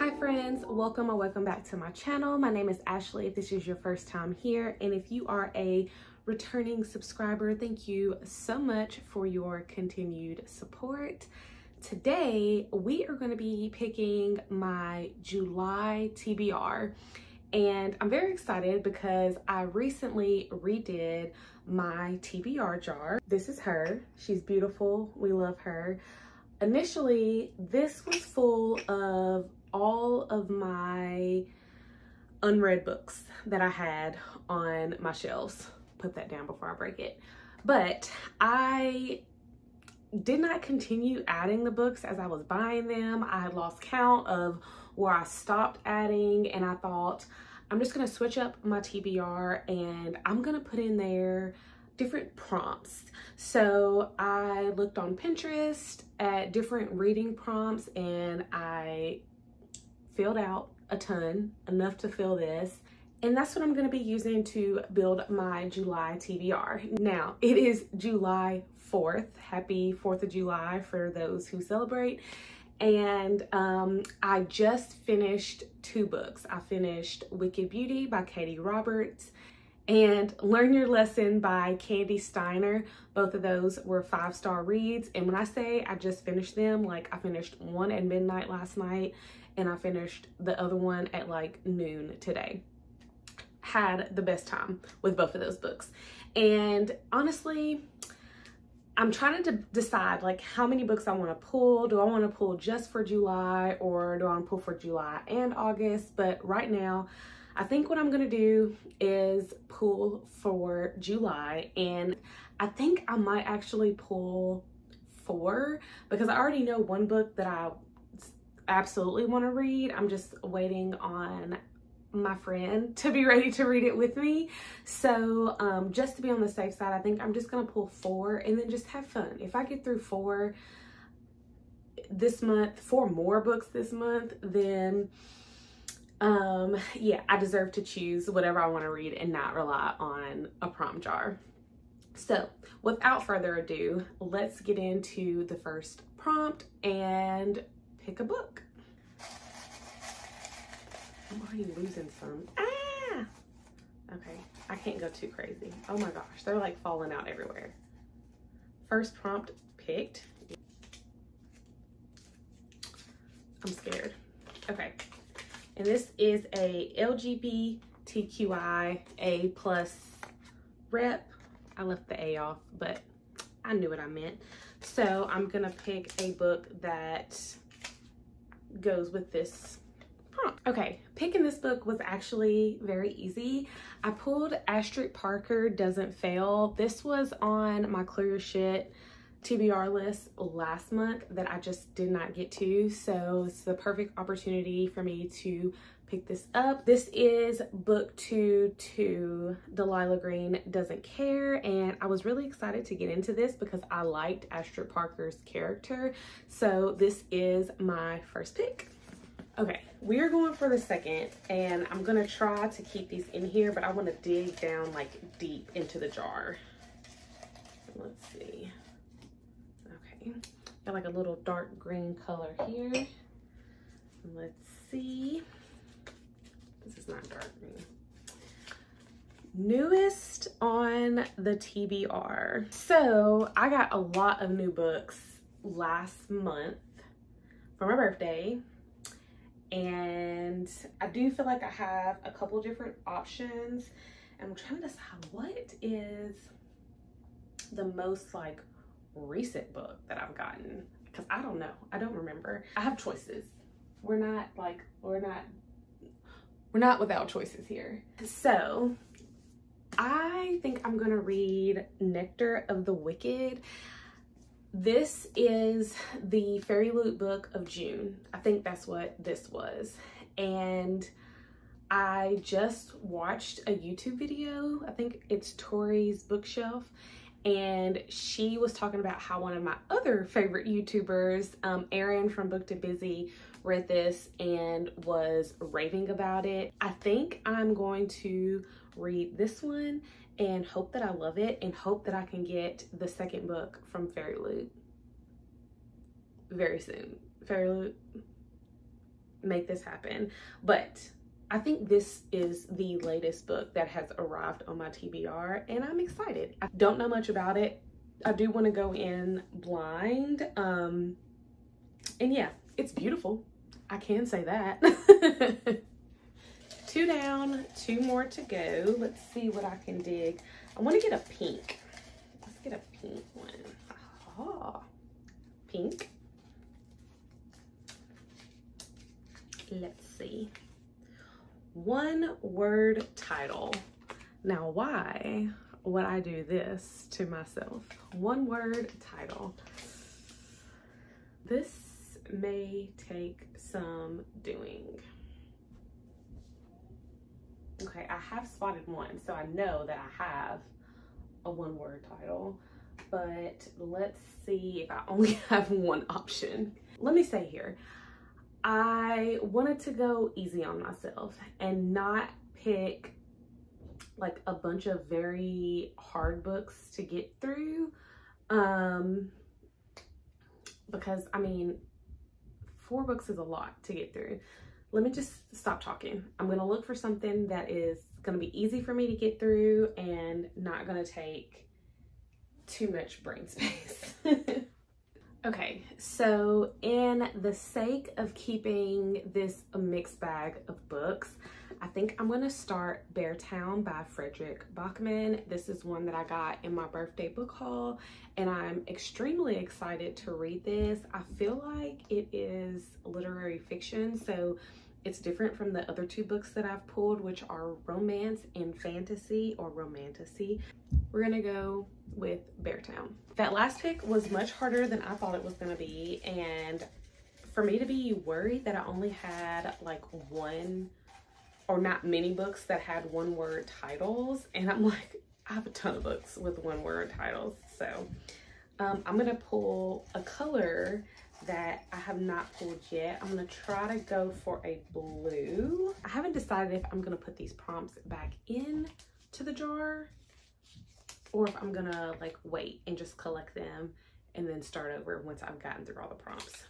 Hi friends, welcome or welcome back to my channel. My name is Ashley if this is your first time here, and if you are a returning subscriber, thank you so much for your continued support. Today we are going to be picking my July TBR, and I'm very excited because I recently redid my TBR jar. This is her. She's beautiful. We love her. Initially, this was full of all of my unread books that I had on my shelves. Put that down before I break it. But I did not continue adding the books as I was buying them. I had lost count of where I stopped adding, and I thought I'm just gonna switch up my TBR and I'm gonna put in there different prompts. So I looked on Pinterest at different reading prompts and I filled out a ton, enough to fill this. And that's what I'm gonna be using to build my July TBR. Now, it is July 4th. Happy 4th of July for those who celebrate. And I just finished two books. I finished Wicked Beauty by Katie Roberts and Learn Your Lesson by Candy Steiner. Both of those were 5-star reads. And when I say I just finished them, like I finished one at midnight last night and I finished the other one at like noon today. Had the best time with both of those books. And honestly, I'm trying to decide like how many books I want to pull. Do I want to pull just for July, or do I want to pull for July and August? But right now, I think what I'm going to do is pull for July, and I think I might actually pull 4 because I already know one book that I absolutely want to read. I'm just waiting on my friend to be ready to read it with me. So just to be on the safe side, I think I'm just going to pull 4 and then just have fun. If I get through 4 this month, 4 more books this month, then yeah, I deserve to choose whatever I want to read and not rely on a prompt jar. So without further ado, let's get into the first prompt and pick a book. I'm already losing some. Ah! Okay, I can't go too crazy. Oh my gosh, they're like falling out everywhere. First prompt picked. I'm scared. Okay. And this is a LGBTQIA+ rep. I left the A off, but I knew what I meant. So I'm gonna pick a book that goes with this prompt. Okay, picking this book was actually very easy. I pulled Astrid Parker Doesn't Fail. This was on my Clear Your Shit TBR list last month that I just did not get to, so it's the perfect opportunity for me to pick this up. This is book 2 to Delilah Green Doesn't Care, and I was really excited to get into this because I liked Astrid Parker's character, so this is my first pick. Okay, we are going for the second, and I'm gonna try to keep these in here, but I want to dig down like deep into the jar. Let's see. Okay, got like a little dark green color here. Let's see. This is not dark green. Newest on the TBR. So I got a lot of new books last month for my birthday, and I do feel like I have a couple different options, and I'm trying to decide what is the most like recent book that I've gotten, because I don't know. I don't remember. I have choices. We're not without choices here. So I think I'm gonna read Nectar of the Wicked. This is the Fairy Loot book of June. I think that's what this was. And I just watched a YouTube video. I think it's Tori's Bookshelf. And she was talking about how one of my other favorite YouTubers, Erin from Book to Busy, read this and was raving about it. I think I'm going to read this one and hope that I love it and hope that I can get the second book from Fairy Loot very soon. Fairy Loot. make this happen. But I think this is the latest book that has arrived on my TBR, and I'm excited. I don't know much about it. I do want to go in blind. And yeah, it's beautiful. I can say that. 2 down, 2 more to go. Let's see what I can dig. I want to get a pink. Let's get a pink one. Ah, pink. Let's see. 1 word title. Now, why would I do this to myself? 1 word title. This may take some doing. Okay, I have spotted one, so I know that I have a 1 word title, but let's see if I only have 1 option. Let me say here, I wanted to go easy on myself and not pick like a bunch of very hard books to get through, because I mean, 4 books is a lot to get through. Let me just stop talking. I'm gonna look for something that is gonna be easy for me to get through and not gonna take too much brain space. Okay, so in the sake of keeping this a mixed bag of books, I think I'm gonna start Beartown by Frederick Bachman. This is one that I got in my birthday book haul, and I'm extremely excited to read this. I feel like it is literary fiction, so it's different from the other 2 books that I've pulled, which are romance and fantasy, or romantasy. We're gonna go with Beartown. That last pick was much harder than I thought it was gonna be, and for me to be worried that I only had like 1, or not many books that had 1 word titles, and I'm like, I have a ton of books with 1 word titles. So I'm gonna pull a color that I have not pulled yet. I'm gonna try to go for a blue. I haven't decided if I'm gonna put these prompts back in to the jar, or if I'm gonna like wait and just collect them and then start over once I've gotten through all the prompts.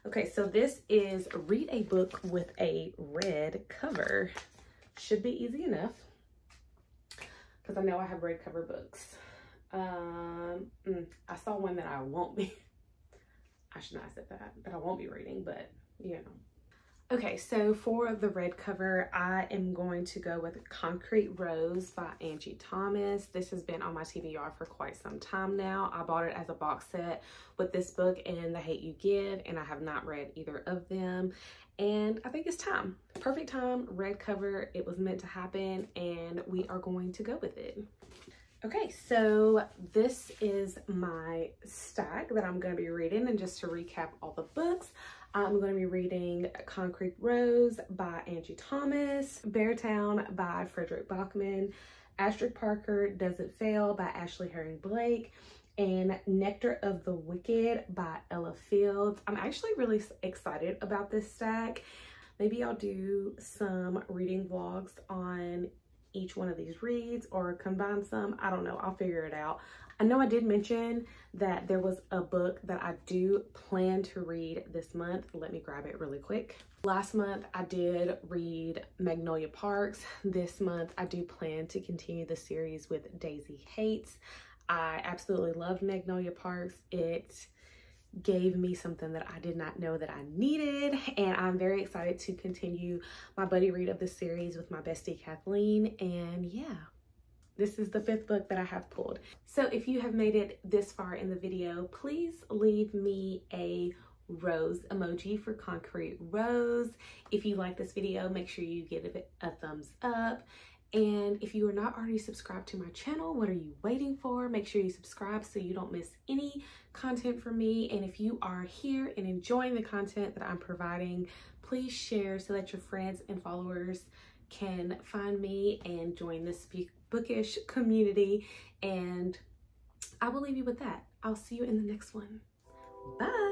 Okay, so this is Read a Book with a Red Cover. Should be easy enough, because I know I have red cover books. I saw one that I won't be, I should not have said that I won't be reading, but you know. Okay, so for the red cover, I am going to go with Concrete Rose by Angie Thomas. This has been on my TBR for quite some time now. I bought it as a box set with this book and The Hate U Give, and I have not read either of them. And I think it's time. Perfect time, red cover. It was meant to happen, and we are going to go with it. Okay, so this is my stack that I'm going to be reading, and just to recap all the books, I'm going to be reading Concrete Rose by Angie Thomas, Beartown by Frederick Bachman, Astrid Parker Doesn't Fail by Ashley Herring Blake, and Nectar of the Wicked by Ella Fields. I'm actually really excited about this stack. Maybe I'll do some reading vlogs on each one of these reads, or combine some. I don't know, I'll figure it out. I know I did mention that there was a book that I do plan to read this month. Let me grab it really quick. Last month I did read Magnolia Parks. This month I do plan to continue the series with Daisy Hates. I absolutely loved Magnolia Parks. It gave me something that I did not know that I needed, and I'm very excited to continue my buddy read of the series with my bestie Kathleen. And yeah, this is the 5th book that I have pulled. So if you have made it this far in the video, please leave me a rose emoji for Concrete Rose. If you like this video, make sure you give it a thumbs up. And if you are not already subscribed to my channel, what are you waiting for? Make sure you subscribe so you don't miss any content from me. And if you are here and enjoying the content that I'm providing, please share so that your friends and followers can find me and join this bookish community. And I will leave you with that. I'll see you in the next one. Bye.